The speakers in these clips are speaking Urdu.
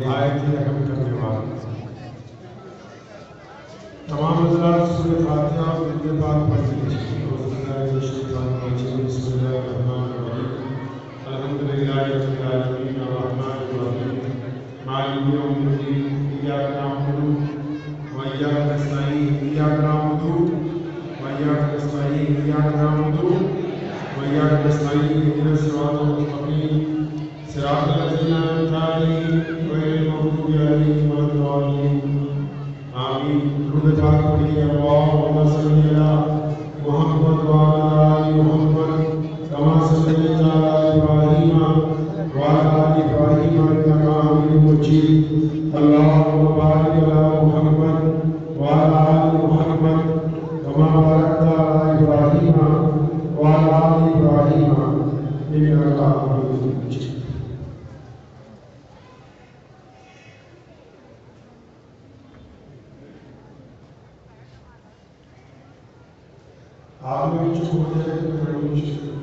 نہایت ہی رحم کرنے والا۔ تمام حضرات سورۃ فاتحہ اور درود پاک پڑھ لیجیے۔ اعوذ باللہ من الشیطان الرجیم، بسم اللہ الرحمن الرحیم، الحمد للہ رب العالمین، الرحمن الرحیم، مالک یوم الدین، ایاک نعبد و ایاک نستعین، ایاک نعبد و ایاک نستعین، ایاک نعبد و ایاک نستعین، اهدنا الصراط المستقیم، صراط الذین انعمت علیہم غیر المغضوب علیہم ولا الضالین، آمین۔ درود پاک پڑھیے۔ اللہم صلی علی محمد وعلی آل محمد کما صلیت علی ابراہیم وعلی آل ابراہیم انک حمید مجید۔ اللہم بارک علی محمد وعلی آل محمد کما بارکت علی ابراہیم وعلی آل ابراہیم انک حمید مجید۔ آپ نے چپ ہو جائے تو بڑی مشکل ہے۔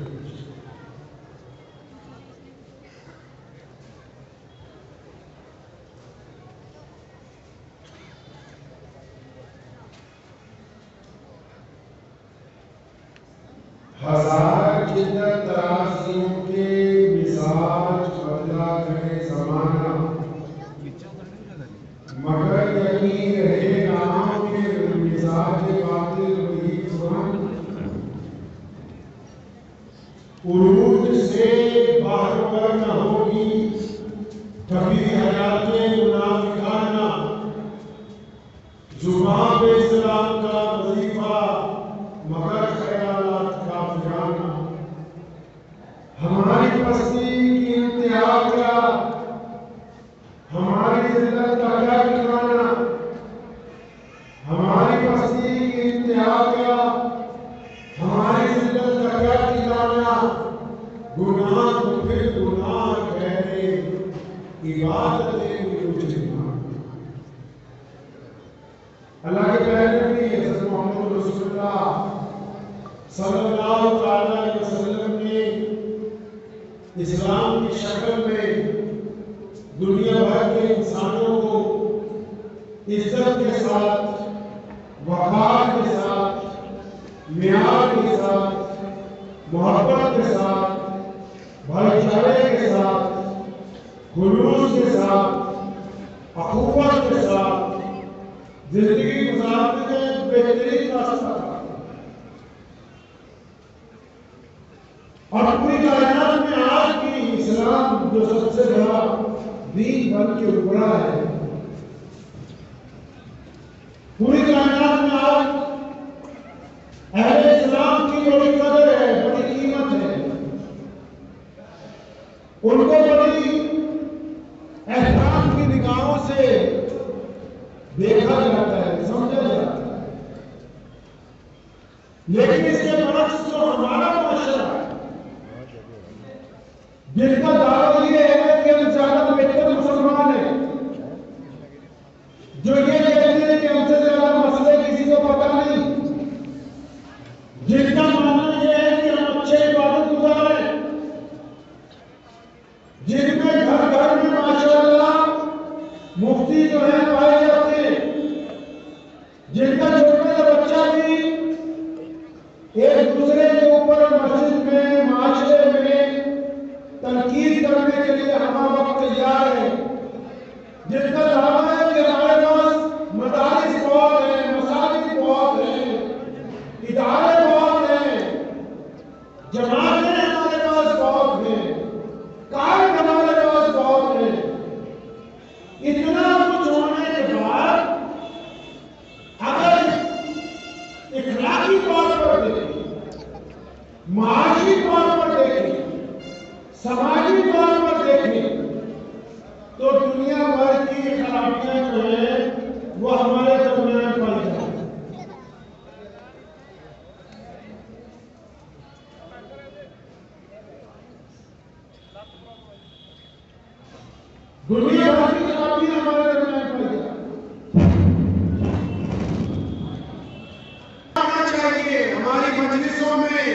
ہزار جدت ترازیوں کے مزاج بدلا کرے زمانہ، مگر یقین رہے نام کے مزاج باطل بھی زبان۔ عروج سے باہر پر نہ ہوگی کبھی حیات منافقانہ، زبان پہ اسلام کا وظیفہ مگر خیالات کافرانہ۔ ہماری پستی کی انتہا کیا، ہماری ذلت کا کیا ٹھکانا، ہماری پستی کی انتہا کیا، ہماری ذلت کا کیا ٹھکانا۔ گناہ تو پھر گناہ ٹھہرے، عبادتیں بھی مجرمہ۔ اللہ کے پیارے نبی حضرت محمد رسول اللہ صلی اللہ علیہ وسلم نے اسلام کی شکل میں دنیا بھر کے انسانوں کو عزت کے ساتھ، وقار کے ساتھ، معیار کے ساتھ، محبت کے ساتھ، بھائی چارے کے ساتھ، خلوص کے ساتھ، اخوت کے ساتھ زندگی گزارنے کا ایک بہترین راستہ تھا۔ اور پوری کائنات میں آج بھی اسلام جو سب سے بڑا دین بن کے ابھرا ہے، پوری کائنات میں آج اہل اسلام کی بڑی قدر ہے، بڑی قیمت ہے، ان کو بڑی احترام کی نگاہوں سے دیکھا جاتا ہے، سمجھا جاتا ہے۔ لیکن اس کے برعکس جو ہمارا معاشرہ ہے، جن کا دعویٰ یہ ہے کہ ہم زیادہ بہتر مسلمان ہیں، جو یہ کہتے ہیں کہ ہم سے زیادہ مسئلے کسی کو پتہ نہیں، جن کا ماننا یہ ہے کہ ہم اچھے عبادت گزار ہیں، جن میں گھر گھر میں ماشاءاللہ مفتی جو ہے پائے جاتے ہیں، جن کا چھوٹا سا بچہ بھی ایک دوسرے کے اوپر مسجد میں، معاشرے میں تنقید کرنے کے لیے ہم وقت تیار ہیں، جن کا دعویٰ ہے کہ ہمارے پاس مدارس بہت ہیں، مساجد بہت ہیں، ادارے بہت ہیں، جماعتیں ہمارے پاس بہت ہیں، کام ہمارے پاس بہت ہیں۔ اتنا کچھ ہونے کے بعد اگر اخلاقی طور پر دیکھیں، معاشی طور پر دیکھیں، سماجی طور پر دیکھیں، تو دنیا بھر کی خرابیاں جو ہیں وہ ہمارے درمیان پائی جاتی ہیں۔ دنیا بھر کی خرابیاں ہمارے درمیان پائی جاتی ہیں۔ آنا چاہیے ہماری مجلسوں میں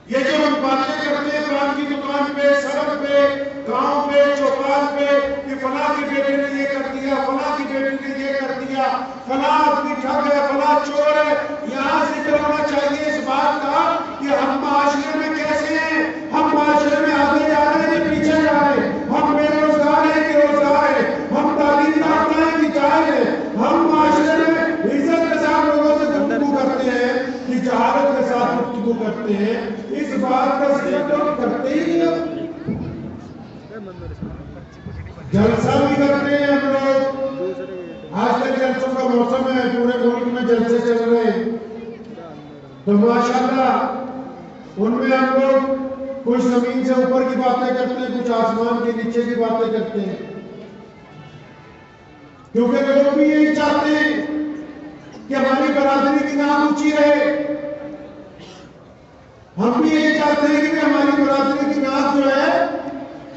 یہ جو ہم باتیں کرتے ہیں، پان کی دکان پہ، سڑک پہ، گاؤں پہ، چوپال پہ، یہ فلاں کی بیٹے نے یہ کر دیا، فلاں کی بیٹی نے یہ کر دیا، فلاں آدمی ٹھگ ہے، فلاں چور ہے. یہاں ذکر ہونا چاہیے اس بات کا کہ ہم معاشرے میں کیسے ہیں، ہم معاشرے میں آگے جا رہے ہیں کہ پیچھے جا رہے ہیں، ہم بے روزگار ہیں کہ روزگار ہیں، ہم تعلیم یافتہ ہیں کہ جاہل ہیں، ہم معاشرے میں عزت کے ساتھ لوگوں سے گفتگو کرتے ہیں کہ جہالت کے ساتھ گفتگو کرتے ہیں. اس بات کا ذکر تو کرتے ہی نہیں. جلسہ بھی کرتے ہیں ہم لوگ، آج تک جلسوں کا موسم ہے، پورے ملک میں جلسے چل رہے ہیں، تو ماشاءاللہ ان میں ہم لوگ کچھ زمین سے اوپر کی باتیں کرتے ہیں، کچھ آسمان کے نیچے کی باتیں کرتے ہیں، کیونکہ لوگ بھی یہی چاہتے ہیں کہ ہماری برادری کی نام اونچی رہے. ہم بھی یہی چاہتے ہیں کہ ہماری برادری کی نام جو ہے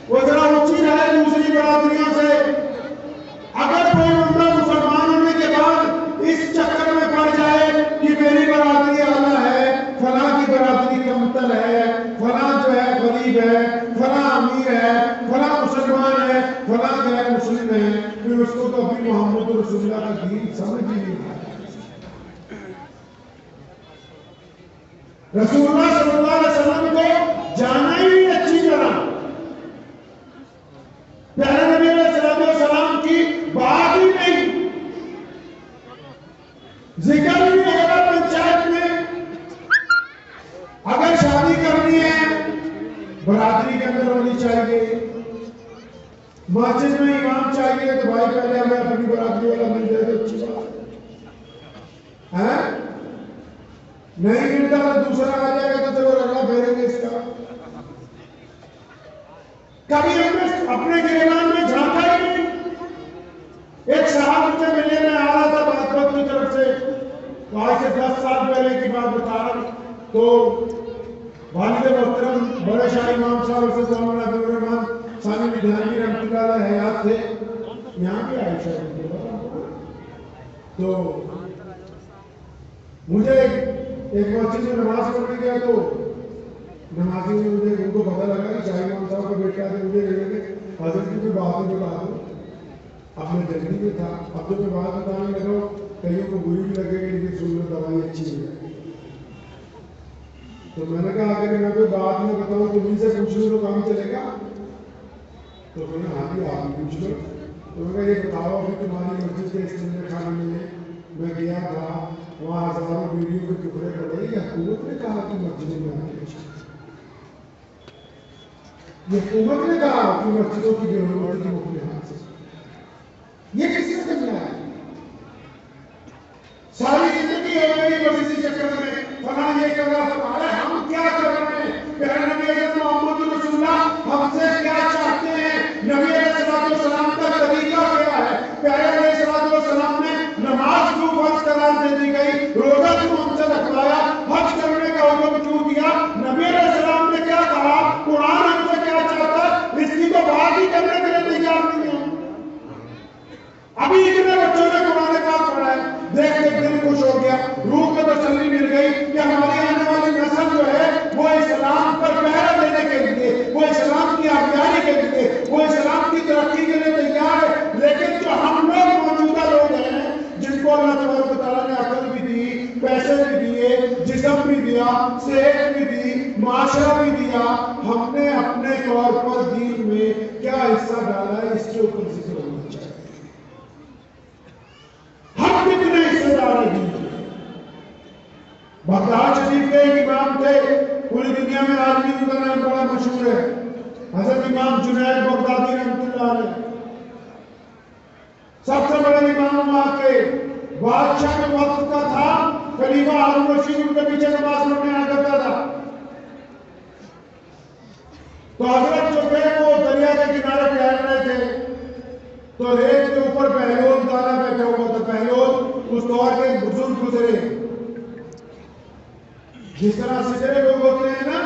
وہ ذرا اونچی رہے دوسری برادریوں سے. اگر کوئی بندہ مسلمان ہونے کے بعد اس چکر میں پڑ جائے کہ میری برادری اعلیٰ ہے، فلاں کی برادری کمتر ہے، فلاں جو ہے غریب ہے، فلاں امیر ہے، فلاں مسلمان ہے، فلاں غیر مسلم ہے، پھر اس کو تو اپنی محمد رسول اللہ کا دین سمجھ ہی نہیں آتا. رسول اللہ صلی اللہ علیہ وسلم کو جانا ہی نہیں اچھی طرح، پیارے نبی علیہ السلام کی بات ہی نہیں، ذکر بھی نہیں ہوگا پنچایت میں. اگر شادی کرنی ہے برادری کے اندر ہونی چاہیے، مسجد میں امام چاہیے تو بھائی پہلے ہمیں اپنی برادری والا مل جائے تو اچھی بات ہے. نہیں ملتا تو دوسرا آ جائے گا تو چلو رگڑا پھیریں گے اس کا. کبھی ہم نے اپنے گریبان میں جھانکا ہی نہیں. ایک صاحب مجھے ملنے میں آ رہا تھا بات کی طرف سے، تو آج سے 10 سال پہلے کی بات بتا رہا ہوں. تو والد محترم بڑے شاہ امام صاحب سے مولانا عبدالرحمان ثانی لدھیانوی رحمۃ اللہ علیہ حیات تھے، یہاں بھی آئے شاید. تو مجھے ایک مسجد میں نماز پڑھنے گیا تو نمازی نے مجھے ان کو پتہ لگا کہ شاہ امام صاحب کا بیٹا تھے، مجھے کہنے کہ حضرت کی کوئی بات نہیں بتا دو. اب میں جلدی میں تھا، اب تو میں بات بتانے لگا کئیوں کو بری بھی لگے گی لیکن سن لو دوائی اچھی ہو جائے. تو میں نے کہا اگر میں کوئی بات نہ بتاؤں تو ان سے پوچھ لوں تو کام چلے گا. تو انہوں نے ہاں بھی آپ پوچھ لو. تو میں نے کہا یہ بتاؤ کہ تمہاری مسجد کے استعمال خانے میں گیا تھا، وہاں ہزاروں بیویوں کے ٹکڑے پڑے، یہ حکومت نے کہا کہ مسجدوں میں آنے چاہیے؟ یہ حکومت نے کہا کہ مسجدوں کی ضرورت کی مخلوقات سے، یہ کس نے کرنا ہے؟ ساری زندگی ہو گئی بس اسی چکر میں فلاں یہ کر رہا تمہارے. ہم کیا کر رہے ہیں؟ پیارے نبی حضرت محمد رسول اللہ ہم سے کیا چاہتے ہیں؟ نبی علیہ السلام کا طریقہ کیا ہے؟ پیارے علیہ السلام نے نماز کیوں فرض قرار دے دی گئی، روزہ کیوں ہم سے رکھوایا، حج کرنے کا حکم کیوں دیا؟ نبی علیہ السلام نے کیا کہا، قرآن ہم سے کیا چاہتا ہے، اس کی تو بات ہی کرنے کے لیے تیار نہیں ہے. ابھی اتنے بچوں نے قرآن پاک پڑھا ہے، دیکھ کے دل خوش ہو گیا، روح کو تسلی مل گئی کہ ہماری آنے والی نسل جو ہے وہ اسلام پر پہرا دینے کے لیے، وہ اسلام کی آگیاری کے لیے، وہ اسلام کی ترقی کے لیے تیار ہے. لیکن جو ہم لوگ موجودہ لوگ ہیں جن کو اللہ تبارک و تعالیٰ نے عقل بھی دی، پیسے بھی دیے، جسم بھی دیا، صحت بھی دی، معاشرہ بھی دیا، ہم نے اپنے طور پر دین میں کیا حصہ ڈالا ہے اس کے اوپر ذکر ہونا چاہیے. ہم کتنے حصے ڈالے ہیں؟ بغداد شریف کے ایک امام تھے، پوری دنیا میں آج بھی ان کا نام بڑا مشہور ہے، حضرت امام جنید بغدادی رحمۃ اللہ علیہ. سب سے بڑے امام وہاں کے بادشاہ کے وقت کا تھا، خلیفہ ہارون رشید ان کے پیچھے نماز پڑھنے آ کرتا تھا. تو حضرت جو تھے وہ دریا کے کنارے ٹہل رہے تھے، تو ریت کے اوپر بہلول دانا بیٹھا ہوا تھا. بہلول اس دور کے بزرگ گزرے، جس طرح سدھرے لوگ ہوتے ہیں نا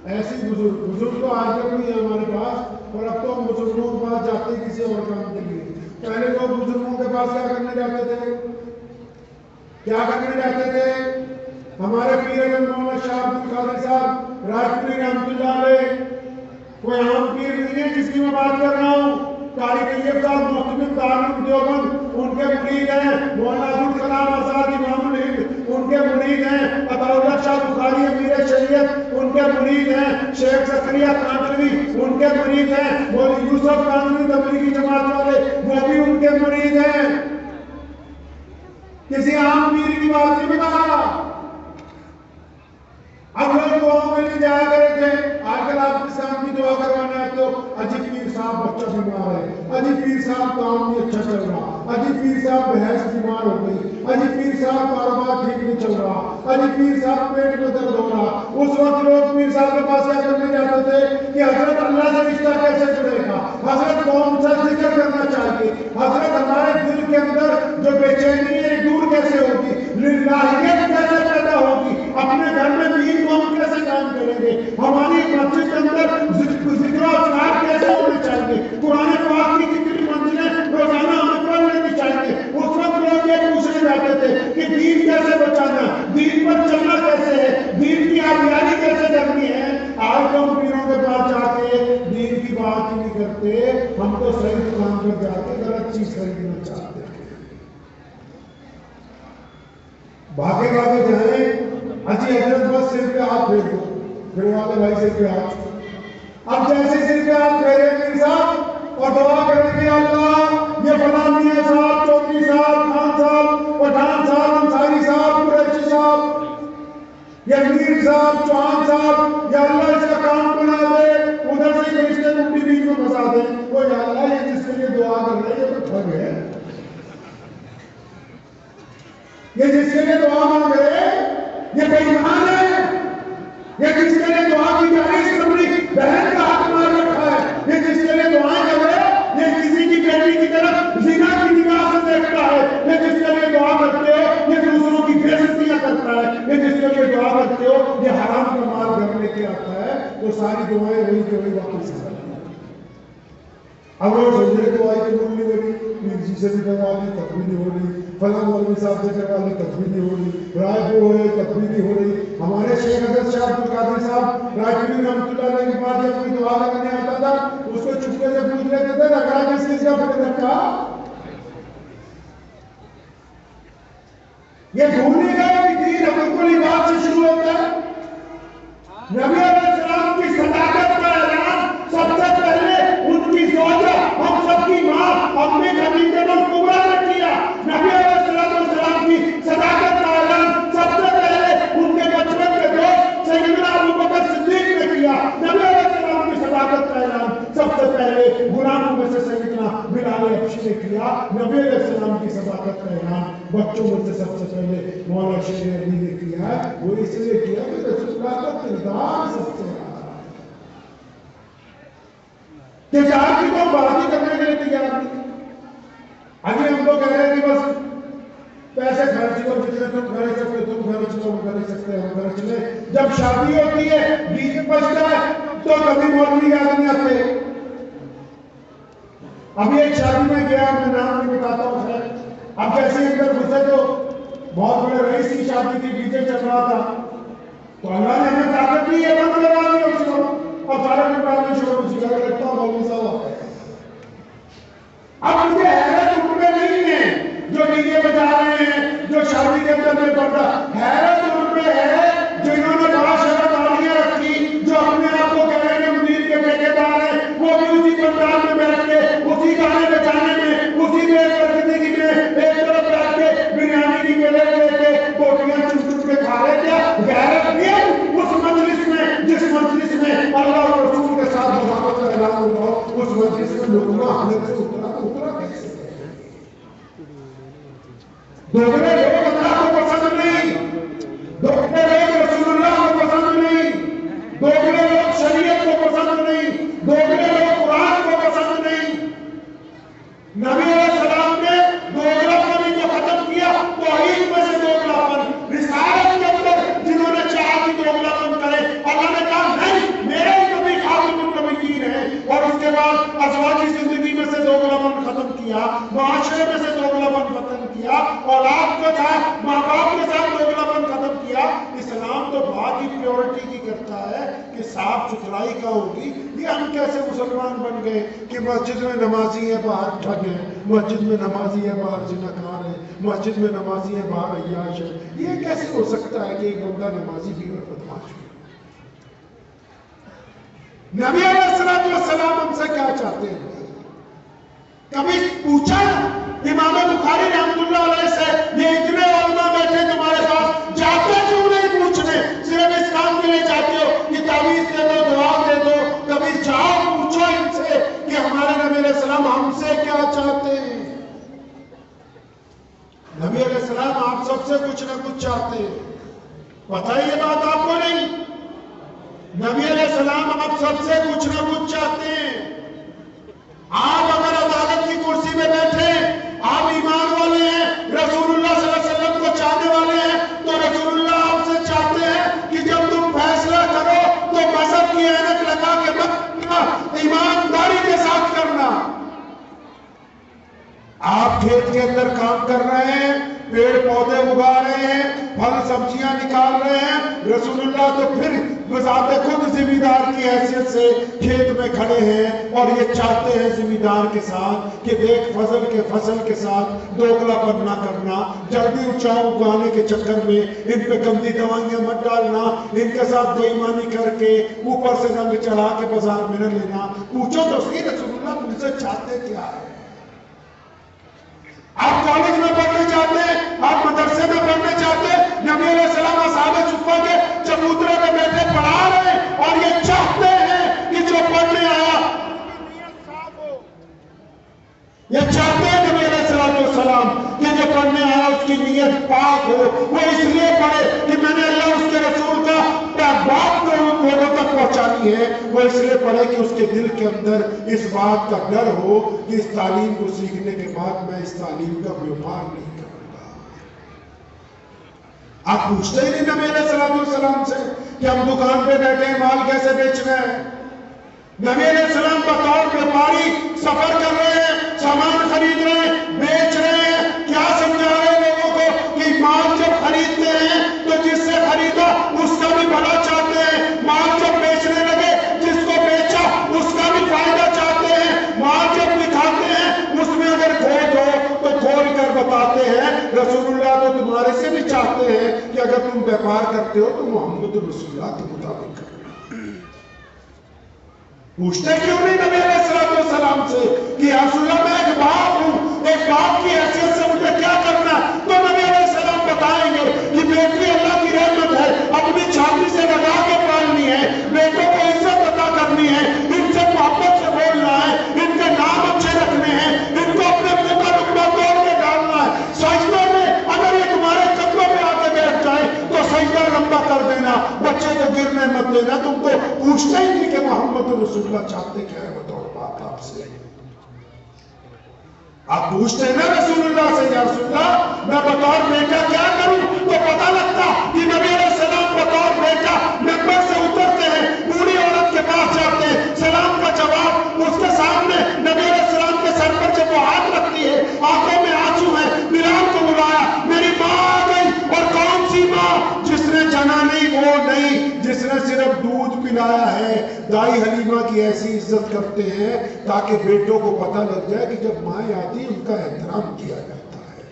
ایسی بزرگ تو آج تک نہیں ہے ہمارے پاس، اور اب تو ہم بزرگوں کے پاس جاتے کسی اور کام کے لیے. پہلے لوگ بزرگوں کے پاس کیا کرنے جاتے تھے؟ کیا کرنے جاتے تھے؟ ہمارے پیر مولانا شاہ عبد القادر صاحب راج پوری رحمۃ اللہ علیہ، کوئی عام پیر نہیں ہے جس کی میں بات کر رہا ہوں، قاری طیب صاحب محتمم دارالعلوم دیوبند ان کے مرید ہیں، مولانا عبدالکلام آزاد امام الہند ان کے مرید ہیں، عطاءاللہ شاہ بخاری امیر شریعت ان کے مرید ہیں، شیخ زکریا کانٹوی ان کے مرید ہیں، مولوی یوسف کانٹوی تبلیغی جماعت والے وہ بھی ان کے مرید ہیں. کسی عام پیر کی بات نہیں بتا رہا. اب لوگ دعاؤں میں نہیں جایا کرے تھے. آج کل آپ اسلام کی دعا کروانے آتے ہو، اجی پیر صاحب بچہ بیمار ہے، اجی پیر صاحب کام نہیں اچھا چل رہا، اجی پیر صاحب بحث بیمار ہو گئی، اجی پیر صاحب کاروبار ٹھیک نہیں چل رہا، اجی پیر صاحب پیٹ میں درد ہو رہا. اس وقت لوگ پیر صاحب کے پاس کیا کرنے جاتے تھے کہ حضرت اللہ سے رشتہ کیسے جڑے گا، حضرت کون سا ذکر کرنا چاہیے، حضرت ہمارے دل کے اندر جو بے چینی ہے دور کیسے ہوگی، للہیت کیسے پیدا ہوگی، اپنے گھر میں دین کو ہم کیسے کام کریں گے، ہماری مسجد کے اندر ذکر و اذکار کیسے ہونے چاہیے، قرآن پاک کی کتنی منزلیں روزانہ ہمیں پڑھ لینی چاہیے. اس وقت لوگ یہ پوچھنے جاتے تھے کہ دین کیسے بچانا، دین پر چلنا کیسے ہے، دین کی آبیاری کیسے کرنی ہے. آج ہم پیروں کے پاس جا کے دین کی بات ہی نہیں کرتے، ہم تو صحیح دکان پر جا کے غلط چیز خریدنا چاہتے ہیں. بھاگے بھاگے جائیں، اجی حضرت بس سر پہ ہاتھ پھیر دو، پھر والے بھائی سر پہ ہاتھ. اب جیسے سر پہ ہاتھ پھیرے پیر صاحب اور دعا کریں کہ اللہ یہ فلاں میاں صاحب، چودھری صاحب، خان صاحب، پٹھان صاحب، انصاری صاحب، قریشی صاحب، یا میر صاحب، چوہان صاحب، یا اللہ اس کا کام بنا دے، ادھر سے فرشتے مٹی بیچ میں پھنسا دے. وہ یا اللہ یہ جس کے لیے دعا کر رہے ہیں یہ تو ٹھگ ہے، یہ جس کے لیے دعا مانگ رہے یہ بے ایمان ہے، یہ جس کے لیے دعا کی جا رہی ہے اپنی بہن کا ہاتھ مار رکھا ہے، یہ جس کے لیے دعائیں کر رہے یہ کسی کی بیٹی کی طرف زنا کی نگاہ سے دیکھتا ہے، یہ جس کے لیے دعا کرتے ہو یہ دوسروں کی بےعزتیاں کرتا ہے، یہ جس کے لیے دعا کرتے ہو یہ حرام کا مال گھر لے کے آتا ہے. وہ ساری دعائیں وہی کے وہی واپس آ جاتی ہیں. اب وہ سمجھے دعائی کی قبول نہیں ہو رہی، پیر جی سے بھی کروا لی تب بھی نہیں ہو رہی، فلاں مولوی صاحب سے کروا لی تب بھی نہیں ہو رہی، رائے پور ہوئے تب بھی نہیں ہو رہی. ہمارے شیخ حضرت شاہ عبدالقادر صاحب رائے پوری رحمۃ اللہ علیہ کے بعد جب کوئی دعا کرنے آتا تھا اس کو چپکے سے پوچھ لیتے تھے رگڑا کس چیز کا پتہ رکھا. یہ بھولنے گئے کہ دین حقوق العباد سے شروع ہوتا ہے. نبی علیہ السلام کی صداقت کا اعلان سب سے پہلے ان کی زوجہ ہم سب کی ماں اپنے خدیجہ الکبریٰ نے کیا. نبی علیہ السلام کی صداقت کا اعلان سب سے پہلے ان کے بچپن کے دوست سیدنا ابوبکر صدیق نے کیا. نبی علیہ السلام کی صداقت کا اعلان سب سے پہلے غلاموں میں سے سیدنا بلال حبشی نے کیا. نبی علیہ السلام کی صداقت کا اعلان بچوں میں سے سب سے پہلے مولانا شیر علی نے کیا ہے. وہ اس لیے کیا کہ رسول اللہ کا کردار سب سے تجارت کی تو بات ہی کرنے کے لیے تیار نہیں. ابھی ہم تو کہہ رہے ہیں کہ بس پیسے خرچ کرو، جتنے تم خرچ سکتے تم خرچ لو، ہم خرچ سکتے ہم خرچ لیں. جب شادی ہوتی ہے بیچ بچتا ہے تو کبھی مولوی یاد نہیں آتے. ابھی ایک شادی میں گیا، میں نام نہیں بتاتا ہوں خیر. اب جیسے اندر گھسے تو بہت بڑے رئیس کی شادی تھی، ڈیجے چل رہا تھا تو اللہ نے ہمیں طاقت دی ہے بند لگا دی اس کو اور سارے نکالنے شروع ہو گیا. لگتا ہوں مولوی صاحب اب مجھے حیرت ان میں نہیں ہے جو ڈیجے بجا رہے ہیں، جو شادی کے اندر نہیں پڑتا. حیرت ان میں ہے جو انہوں نے بڑا شرط آلیاں رکھی، جو اپنے آپ کو کہہ رہے ہیں مدیر کے ٹھیکے دار ہیں، وہ بھی اسی پنڈال میں بیٹھ کے اسی گانے بجانے میں اسی بے پردگی میں ایک طرف بیٹھ کے بریانی کی میلے لے کے بوٹیاں چن چن کے کھا رہے. کیا غیرت نہیں ہے اس مجلس میں جس مجلس میں اللہ اور رسول کے ساتھ محبت کا اعلان ہو رہا ہو، اس مجلس میں لوگوں حالت سے اترا کیسے؟ دوسرے لوگ اللہ کو پسند نہیں، دوسرے لوگ رسول اللہ کو پسند نہیں، دوسرے لوگ شریعت کو پسند نہیں، دوسرے لوگ قرآن کو پسند نہیں. نبی علیہ السلام نے دوگلاپن کو ختم کیا. توحید میں سے دوگلاپن، رسالت کے اندر جنہوں نے چاہا کہ دوگلاپن کرے، اللہ نے کہا نہیں میرے نبی خاتم النبیین ہے. اور اس کے بعد ازواجی زندگی میں سے دوگلاپن ختم کیا، معاشرے میں سے دوگلاپن ختم کیا، اولاد کے ساتھ ماں باپ کے ساتھ دوگلاپن ختم کیا. اسلام تو بات ہی پیورٹی کی کرتا ہے کہ کہ صاف ستھرائی کا ہوگی. یہ ہم کیسے مسلمان بن گئے کہ مسجد میں نمازی ہے باہر ٹھگ ہے, مسجد میں نمازی ہے باہر زناکار ہے, مسجد میں نمازی ہے باہر عیاش ہے. یہ کیسے ہو سکتا ہے کہ ایک بندہ نمازی بھی اور بدماش بھی؟ نبی علیہ السلام ہم سے کیا چاہتے ہیں؟ کبھی پوچھا امام بخاری رحمۃ اللہ علیہ سے یہ اتنے علماء بیٹھے تمہارے پاس, جاتے کیوں نہیں پوچھنے؟ صرف اس کام کے لیے جاتے ہو کہ تعویذ دے دو, دعا دے دو. کبھی جاؤ پوچھو ان سے کہ ہمارے نبی علیہ السلام ہم سے کیا چاہتے ہیں. نبی علیہ السلام آپ سب سے کچھ نہ کچھ چاہتے ہیں. پتہ ہے یہ بات آپ کو نہیں؟ نبی علیہ السلام آپ سب سے کچھ نہ کچھ چاہتے ہیں. آپ اگر عدالت کی کرسی میں بیٹھے, آپ ایمان والے ہیں, رسول اللہ صلی اللہ علیہ وسلم کو چاہنے والے ہیں, تو رسول اللہ آپ سے چاہتے ہیں کہ جب تم فیصلہ کرو تو مذہب کی اینک لگا کے مت کرنا, ایمانداری کے ساتھ کرنا. آپ کھیت کے اندر کام کر رہے ہیں, پیڑ پودے اگا رہے ہیں, پھل سبزیاں نکال رہے ہیں, رسول اللہ تو پھر بذات خود ذمہ دار کی حیثیت سے کھیت میں کھڑے ہیں اور یہ چاہتے ہیں ذمہ دار کے ساتھ کہ دیکھ فصل کے ساتھ دوگلا پن نہ کرنا, جلدی اونچاؤں اگانے کے چکر میں ان پہ گندی دوائیاں مت ڈالنا, ان کے ساتھ بے ایمانی کر کے اوپر سے رنگ چڑھا کے بازار میں نہ لینا. پوچھو تو صحیح رسول اللہ تم سے چاہتے کیا ہے؟ آپ کالج میں پڑھنے چاہتے ہیں, آپ مدرسے میں پڑھنے چاہتے ہیں, نبی علیہ السلام اصحاب صفہ کے چبوترے میں بیٹھے پڑھا رہے ہیں اور یہ چاہتے ہیں کہ جو پڑھنے آیا یہ چاہتے ہیں نبی علیہ السلام کہ جو پڑھنے آیا اس کی نیت پاک ہو. وہ اس لیے پڑھے کہ میں نے اللہ اس کے رسول کا بات کو لوگوں تک پہنچانی ہے. وہ اس لیے پڑھے کہ اس کے دل کے اندر اس بات کا ڈر ہو کہ اس تعلیم کو سیکھنے کے بعد میں اس تعلیم کا ویوہار نہیں کروں گا. آپ پوچھتے ہی نہیں نبی علیہ السلام سے کہ ہم دکان پہ بیٹھے ہیں, مال کیسے بیچنا ہے. نبی علیہ السلام بطور ویپاری سفر کر رہے ہیں, سامان خرید رہے ہیں, بیچ رہے ہیں, کیا سمجھا رہے ہیں لوگوں کو کہ مال جب خریدتے ہیں تو جس سے خریدا اس کا بھی بھلا چاہتے ہیں, مال جب بیچنے لگے جس کو بیچا اس کا بھی فائدہ چاہتے ہیں, مال جب دکھاتے ہیں اس میں اگر کھوٹ ہو تو کھول کر بتاتے ہیں. رسول اللہ تو تمہارے سے بھی چاہتے ہیں کہ اگر تم ویپار کرتے ہو تو محمد رسول اللہ کے مطابق کرو. پوچھتے کیوں نہیں نبی علیہ السلام سے کہ یا رسول اللہ میں ایک باپ ہوں, ایک باپ کی حیثیت سے مجھے کیا کرنا ہے؟ تو نبی علیہ السلام بتائیں گے کہ بیٹی اللہ کی رحمت ہے, اپنی چھاتی سے لگا کے پالنی ہے, بیٹوں کو عزت عطا کرنی ہے, ان سے محبت سے بولنا ہے, ان کے نام اچھے رکھنے ہیں, ان کو اپنے منہ کا لقمہ توڑ کے ڈالنا ہے. سجدے میں اگر یہ تمہارے قدموں میں آ کے بیٹھ جائیں تو سجدہ لمبا کر دینا, بچے کو گرنے مت دینا. تم کو پوچھتے ہی نہیں کہ محمد رسول اللہ چاہتے کیا ہے بطور بات آپ سے. آپ پوچھتے ہیں نا رسول اللہ سے یا رسول اللہ میں بطور بیٹا کیا کروں, تو پتہ لگتا کہ نبی علیہ السلام بطور بیٹا ممبر سے اترتے ہیں, بوڑھی عورت کے پاس جاتے ہیں, سلام کا جواب اس کے سامنے نبی علیہ السلام کے سر پر جب وہ ہاتھ رکھتی ہے, آنکھوں میں آنسو ہے, بلال کو بلایا, میری ماں آ گئی. اور کون سی ماں؟ جس نے جنا نہیں وہ نہیں, جس نے صرف دودھ پلایا ہے. دائی حلیمہ کی ایسی عزت کرتے ہیں تاکہ بیٹوں کو پتہ لگ جائے کہ جب مائیں آتی ان کا احترام کیا جاتا ہے.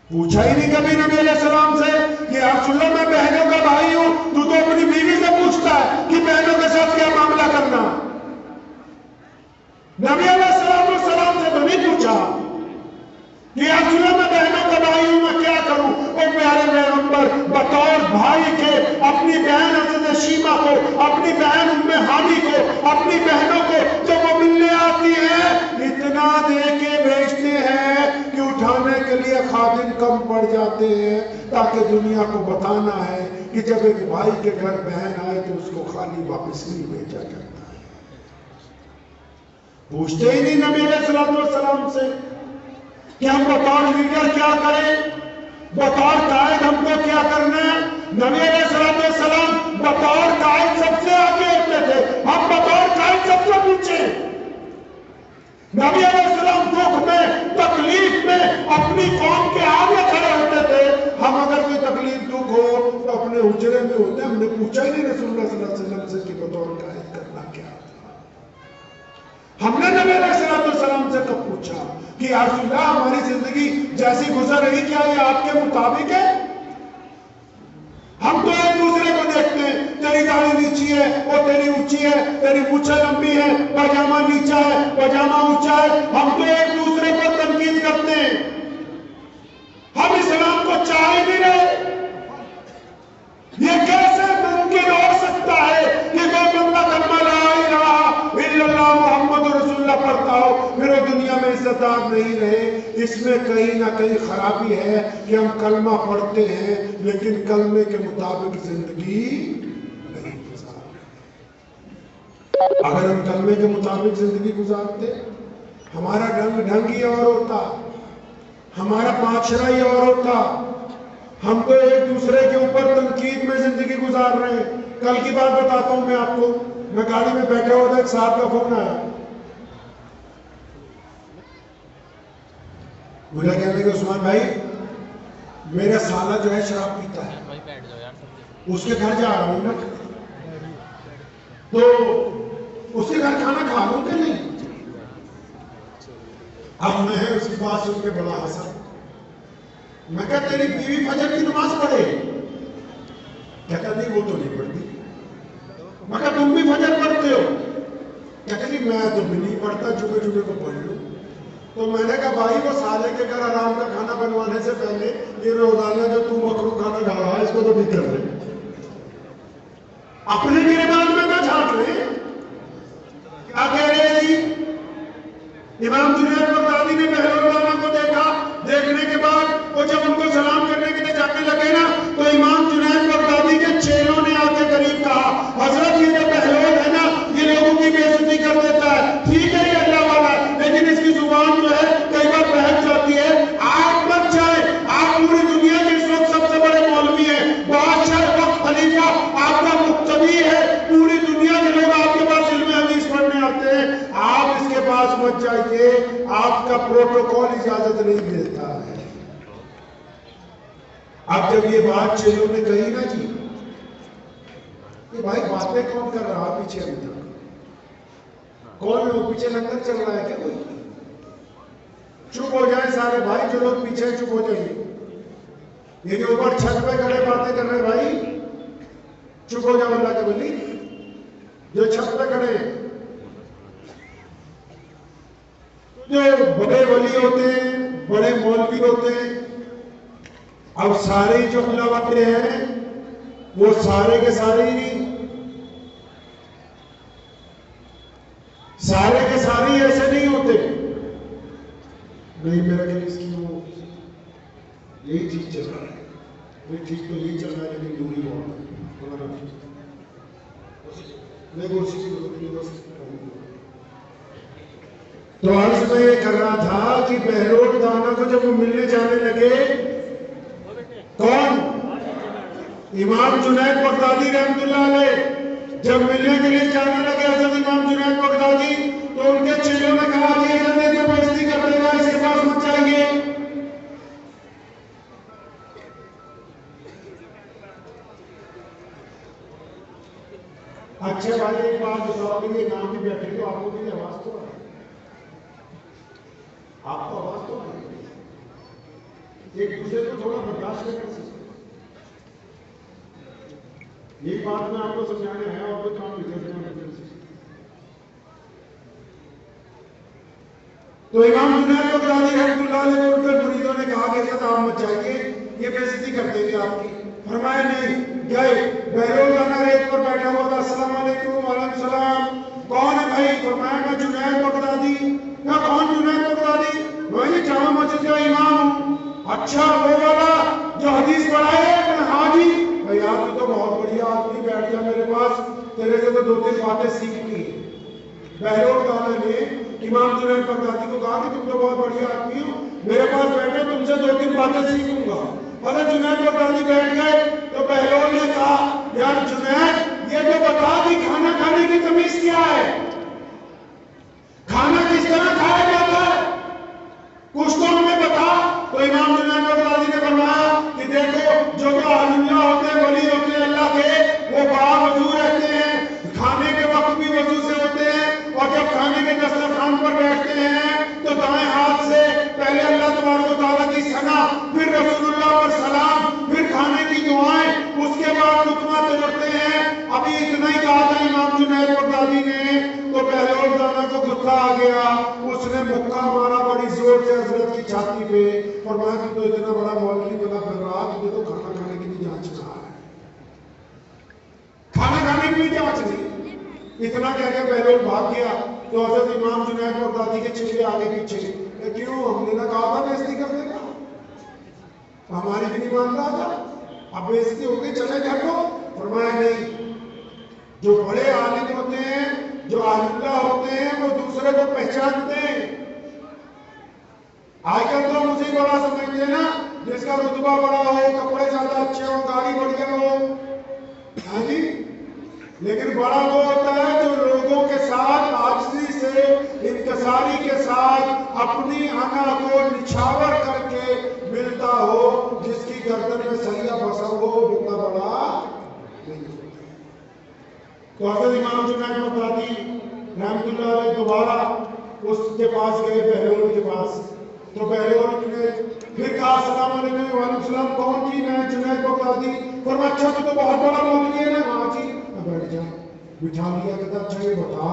پوچھا ہی نہیں کبھی نبی علیہ السلام سے کہ یا رسول اللہ میں بہنوں کا بھائی ہوں, تو اپنی بیوی سے پوچھتا ہے کہ بہنوں کے ساتھ کیا معاملہ کرنا. نبی علیہ السلام سے تو نہیں پوچھا کہ یا رسول اللہ میں بہنوں کا بھائی ہوں, میں کیا کروں. اور پیارے پیغمبر بطور بھائی کے اپنی بہن حضرت شیمہ کو, اپنی بہن ام ہانی کو, اپنی بہنوں کو جب وہ ملنے آتی ہیں اتنا دے کے بھیجتے ہیں کہ اٹھانے کے لیے خادم کم پڑ جاتے ہیں, تاکہ دنیا کو بتانا ہے کہ جب ایک بھائی کے گھر بہن آئے تو اس کو خالی واپس نہیں بھیجا جاتا ہے. پوچھتے ہی نہیں نبی علیہ السلام سے کہ ہم بطور لیڈر کیا کریں, بطور قائد ہم کو کیا کرنا ہے. نبی علیہ السلام بطور قائد سب سے آگے ہوتے تھے, ہم بطور قائد سب سے پیچھے. نبی علیہ السلام دکھ میں تکلیف میں اپنی قوم کے آگے کھڑے ہوتے تھے. ہم اگر کوئی تکلیف دکھ ہو تو اپنے حجرے میں ہوتے ہیں، ہم نے پوچھا ہی نہیں رسول اللہ صلی اللہ علیہ وسلم سے کہ بطور قائد کرنا کیا تھا؟ ہم نے نبی علیہ السلام سے کب پوچھا کہ یا رسول اللہ ہماری زندگی جیسی گزر رہی کیا یہ آپ کے مطابق ہے؟ ہم تو ایک دوسرے کو دیکھتے ہیں، تیری داڑھی نیچی ہے، وہ تیری اونچی ہے، تیری مونچھیں لمبی ہے، پاجامہ نیچا ہے، پاجامہ اونچا ہے، ہم تو ایک دوسرے کو تنقید کرتے ہیں، ہم اسلام کو چاہ ہی نہیں رہے۔ یہ کیسے ممکن ہو سکتا ہے کہ کوئی بندہ کلمہ لا الہ الا اللہ محمد رسول اللہ پڑھتا ہو پھر وہ دنیا میں عزت دار نہیں رہے؟ اس میں کہیں نہ کہیں خرابی ہے کہ ہم کلمہ پڑھتے ہیں لیکن کلمے کے مطابق زندگی نہیں گزارتے۔ اگر ہم کلمے کے مطابق زندگی گزارتے ہمارا ڈھنگ ہی اور ہوتا، ہمارا معاشرہ ہی اور ہوتا۔ ہم تو ایک دوسرے کے اوپر تنقید میں زندگی گزار رہے ہیں۔ کل کی بات بتاتا ہوں میں آپ کو، میں گاڑی میں بیٹھا ہوا تھا، ایک صاحب کا فون آیا، مجھے کہنے لگے عثمان بھائی میرا سالہ جو ہے شراب پیتا ہے، اس کے گھر جا رہا ہوں میں، تو اس کے گھر کھانا کھا لوں کہ نہیں؟ اب میں اس کی بات سن کے بڑا ہنسا، میں کہا تیری بیوی فجر کی نماز پڑھے؟ کہتا نہیں وہ تو نہیں پڑھتی۔ میں کہا تم بھی فجر پڑھتے ہو؟ کہتا نہیں میں تو بھی نہیں پڑھتا، جمعے کو پڑھ لوں۔ تو میں نے کہا بھائی وہ سالے کے گھر آرام کا کھانا بنوانے سے پہلے یہ روزانہ جو تم مکروہ کھانا کھا رہا ہے اس کو تو بھی کر لے، اپنے گریبان میں نہ جھانک لے۔ کیا کہہ رہے ہیں جی؟ امام جنید بغدادی نے بہلول کو دیکھا، دیکھنے کے بعد وہ جب ان کو سلام کرنے کے لیے جانے لگے نا تو امام جنید بغدادی کے چیلوں نے آ کے قریب کہا حضرت یہ جو بہلول ہے نا یہ لوگوں کی بے عزتی کر دیتا ہے، ٹھیک ہے یہ اللہ والا ہے لیکن اس کی زبان جو ہے کئی بار بہک جاتی ہے، آپ مت جائیں، آپ پوری دنیا کے اس وقت سب سے بڑے مولوی ہیں، بادشاہ وقت خلیفہ آپ کا مقتدی ہے، پوری دنیا کے لوگ آپ کے پاس علم حدیث پڑھنے آتے ہیں، آپ اس کے پاس مت جائیے، آپ کا پروٹوکول اجازت نہیں دیتا ہے۔ اب جب یہ بات چیلوں نے کہی نا جی کہ بھائی باتیں کون کر رہا پیچھے ابھی تک؟ کون لوگ پیچھے لنگر چل رہا ہے کیا کوئی؟ چپ ہو جائیں سارے بھائی، جو لوگ پیچھے چپ ہو جائیے، یہ جو اوپر چھت پہ کھڑے باتیں کر رہے بھائی چپ ہو جاؤ، اللہ کے ولی جو چھت پہ کھڑے ہیں، جو بڑے ولی ہوتے ہیں، بڑے مولوی ہوتے ہیں، اب سارے جو اللہ والے ہیں وہ سارے کے سارے ہی نہیں، سارے کے سارے ہی ایسے نہیں ہوتے۔ نہیں میرا کہ اس کی وہ یہی ٹھیک چل رہا ہے، وہ ٹھیک تو یہی چل رہا ہے لیکن دوری بہت ہے، میں اسی کی ضرورت نہیں بس۔ تو عرض میں یہ کر رہا تھا کہ بہلول دانا کو جب وہ ملنے جانے لگے، کون؟ امام جنید بغدادی رحمت اللہ علیہ جب ملنے کے لیے جانے لگے حضرت امام جنید بغدادی تو ان کے چیلوں نے کہا یہ جنید جو بےعزتی کر دے گا اس کے پاس مت جائیے۔ اچھا بھائی ایک بات بتاؤ کہ یہ نام بھی بیٹھے تو آپ کو بھی آواز تو ہے، آپ کو آواز تو ہے، ایک دوسرے کو تھوڑا برداشت کر سکتے، یہ بات میں آپ کو سمجھانے ہے اور کوئی کام نہیں کرنا۔ تو امام جنید بغدادی رحمۃ اللہ علیہ کو ان کے مریدوں نے کہا کہ حضرت آپ مت جائیے، یہ بے عزتی کر دیں گے آپ کی۔ فرمایا نہیں، گئے، بہلول دانا ریت پر بیٹھا ہوا تھا، السلام علیکم وعلیکم السلام، کون ہے بھائی؟ فرمایا میں جنید بغدادی۔ کہا کون جنید بغدادی؟ میں یہ جامع مسجد کا امام ہوں۔ اچھا وہ والا جو حدیث پڑھائے؟ ہاں جی۔ بھائی آپ تو بہت بڑھیا آدمی، بیٹھ جا میرے پاس، تیرے سے تو دو تین باتیں سیکھنی ہے۔ بہلول دانا نے امام جنید بغدادی کو کہا کہ تم تو بہت بڑھیا آدمی ہو، میرے پاس بیٹھے تم سے دو تین باتیں سیکھوں گا۔ حضرت جنید بغدادی بیٹھ گئے تو بہلول نے کہا یار جنید یہ تو بتا کہ کھانا کھانے کی تمیز کیا ہے، کھانا کس طرح کھایا جاتا ہے، کچھ تو ہمیں بتا۔ تو امام جنید بغدادی نے فرمایا کہ دیکھو جو اہل اللہ ہوتے ہیں، ولی ہوتے ہیں، اللہ جنید بغدادی نے تو بہلول دانا کو غصہ آ گیا، اس نے مکہ مارا بڑی زور سے حضرت کی چھاتی پہ، فرمایا کہ تو اتنا بڑا مولوی بنا پھر رہا، تجھے تو کھانا کھانے کی بھی جانچ رہا ہے، کھانا کھانے کی بھی جانچ نہیں۔ اتنا کہہ کے بہلول بھاگ گیا تو حضرت امام جنید بغدادی کے چہرے آگے پیچھے، کیوں؟ ہم نے نہ کہا تھا بےزتی کر دے گا، ہماری بھی نہیں مانتا تھا، اب بےزتی ہو گئی چلے گھر کو۔ فرمایا نہیں، جو بڑے عالم ہوتے ہیں، جو عالم اللہ ہوتے ہیں، وہ دوسرے کو پہچانتے ہیں۔ آج کل تو مجھے بڑا سمجھتے ہیں نا، جس کا رتبہ بڑا ہو، کپڑے زیادہ اچھے ہو، گاڑی بڑھیا ہو، ہاں جی، لیکن بڑا وہ ہوتا ہے جو لوگوں کے ساتھ عاجزی سے، انکساری کے ساتھ اپنی انا کو نچھاور کر کے ملتا ہو، جس کی گردن میں سریا پھنسا ہو، اتنا بڑا نہیں ہوتا۔ تو حضرت امام جنید بغدادی رحمۃ اللہ علیہ دوبارہ اس کے پاس گئے، بہلول کے پاس، تو بہلول نے پھر کہا السلام علیکم، وعلیکم السلام، کون جی؟ میں جنید بغدادی۔ فرمایا اچھا تو بہت بڑا مولوی ہے نا؟ ہاں جی۔ بیٹھ جا، بٹھا لیا، کہتا اچھا یہ بتا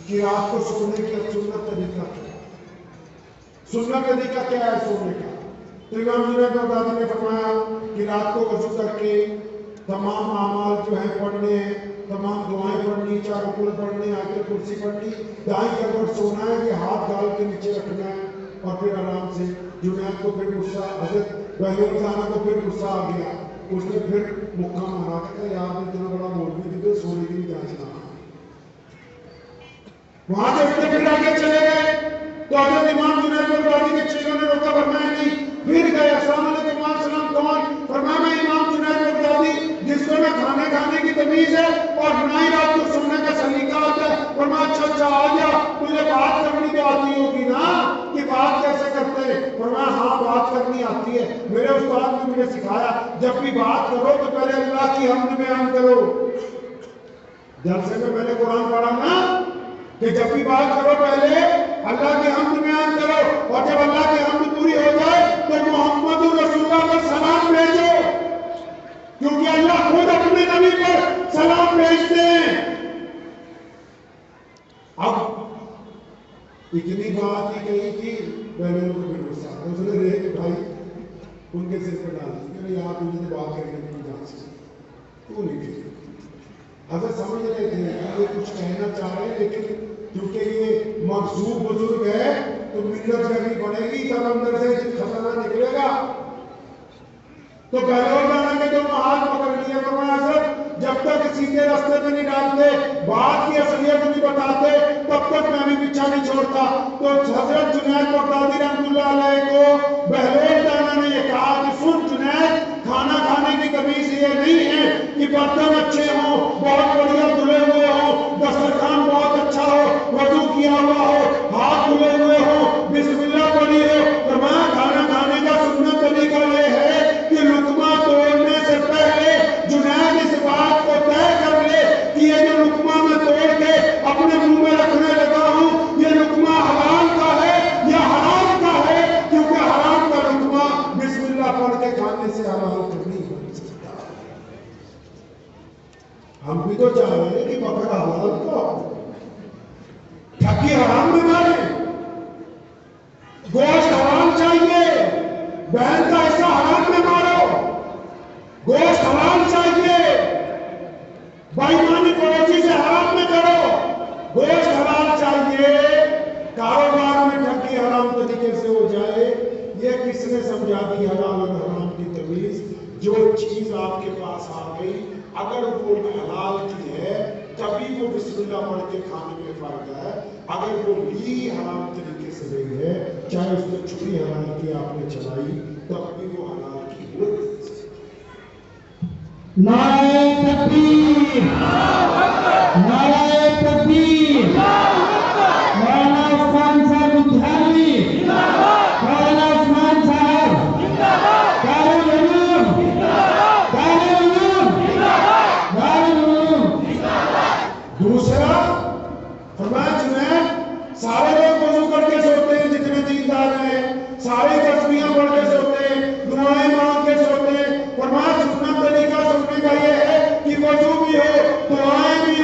کہ رات کو سونے کا سنت طریقہ کیا ہے، سنت طریقہ کیا ہے سونے کا؟ تو امام جنید بغدادی نے فرمایا کہ رات کو وضو کر کے تمام اعمال جو ہیں پڑھنے ہیں، تمام دعائیں پڑھنی، چار رکوع پڑھنے، آیت کرسی پڑھنی، دائیں طرف سونا ہے کہ ہاتھ گال کے نیچے رکھنا ہے، اور پھر آرام سے۔ جنید کو پھر غصہ، حضرت بہلول دانا کو پھر غصہ آ گیا، اس نے پھر مکہ مارا، کہتا یار اتنا بڑا مولوی بھی تو سونے کی بھی جانچ نہ۔ وہاں سے پھر آگے چلے گئے تو حضرت امام جنید بغدادی کے چیلوں نے روکا، فرمایا نہیں، پھر گئے، السلام علیکم، السلام، کون؟ فرمایا میں امام جنید بغدادی، جس کو نہ کھانے کھانے کی تمیز ہے اور نہ ہی رات کو سونے کا سلیقہ آتا ہے۔ فرمایا اچھا اچھا آ جا، تجھے بات کرنی تو آتی ہوگی نا، کہ بات کیسے کرتے ہیں؟ فرمایا ہاں بات کرنی آتی ہے، میرے استاد نے مجھے سکھایا، جب بھی بات کرو تو پہلے اللہ کی حمد بیان کرو۔ جلسے میں میں نے قرآن پڑھا نا کہ جب بھی بات کرو پہلے اللہ کی حمد بیان کرو، اور جب اللہ کی حمد پوری ہو جائے تو محمد رسول اللہ پر سلام بھیجو، کیونکہ اللہ خود اپنے نبی پر سلام بھیجتے ہیں۔ اب اتنی بات ہی کہی کہ بہلول کو پھر غصہ آیا، اس نے ریت اٹھائی، ان کے سر پہ ڈال دی، کہ یار تجھے تو بات کرنے کی جان سے تو نہیں تھی۔ حضرت سمجھ رہے تھے کہ یہ کچھ کہنا چاہ رہے ہیں، لیکن کیونکہ یہ مغصوب بزرگ ہے تو منت کرنی پڑے گی، تب اندر سے خزانہ نکلے گا۔ تو بہلول دانا کے دونوں ہاتھ پکڑ لیے، فرمایا حضرت جب تک سیدھے راستے میں نہیں ڈالتے، بات کی اصلیت نہیں بتاتے، تب تک میں بھی پیچھا نہیں چھوڑتا۔ تو حضرت جنید بغدادی رحمۃ اللہ علیہ کو بہلول دانا نے یہ کہا کہ سن جنید، کھانا کھانے کی تمیز یہ نہیں ہے کہ برتن اچھے ہوں، بہت بڑھیا دھلے ہوئے ہوں، دسترخوان بہت اچھا ہو، وضو کیا ہوا ہو، ہاتھ دھلے ہوئے ہوں، بسم اللہ پڑھی ہو۔ فرمایا کھانا کھانے کا سنت طریقہ یہ ہے کہ لقمہ توڑنے سے پہلے جنید اس بات کو طے کر لے کہ یہ جو لقمہ میں توڑ کے اپنے منہ میں رکھنے لگا ہوں، یہ لقمہ حلال کا ہے یا حرام کا ہے، کیونکہ حرام کا لقمہ بسم اللہ پڑھ کے کھانے سے حلال نہیں بن سکتا۔ ہم بھی تو چاہ رہے ہیں کہ بکرا حلال کا ہو، ٹھگی حرام میں مارے، گوشت حرام چاہیے، بہن کا حصہ حرام میں مارو، گوشت حرام چاہیے، بےایمانی پڑوسی سے حرام میں کرو، گوشت حلال چاہیے، کاروبار میں ٹھگی حرام طریقے سے ہو جائے۔ یہ کس نے سمجھا دی حلال اور حرام کی تمیز؟ جو چیز آپ کے پاس آ گئی اگر وہ حلال کی ہے تبھی وہ بسم اللہ پڑھ کے کھانے میں فائدہ ہے، اگر وہ لی حرام طریقے سے گئی ہے، چاہے اس میں چھری حلال کی آپ نے چلائی، تب بھی وہ حلال کی ہو۔ نعرہ تکبیر، نعرہ تکبیر، مولانا عثمان صاحب اتحادی، مولانا عثمان صاحب، دارالعلوم، دارالعلوم، دارالعلوم۔ دوسرا فرمایا جنید، سارے لوگ وضو کر کے سوتے ہیں، جتنے دیندار ہیں سارے تسبیحاں پڑھ کے سوتے ہیں، دعائیں مانگ کے سوتے ہیں۔ فرمایا سنت طریقہ سننے کا یہ ہے کہ وضو بھی ہو، دعائیں بھی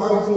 250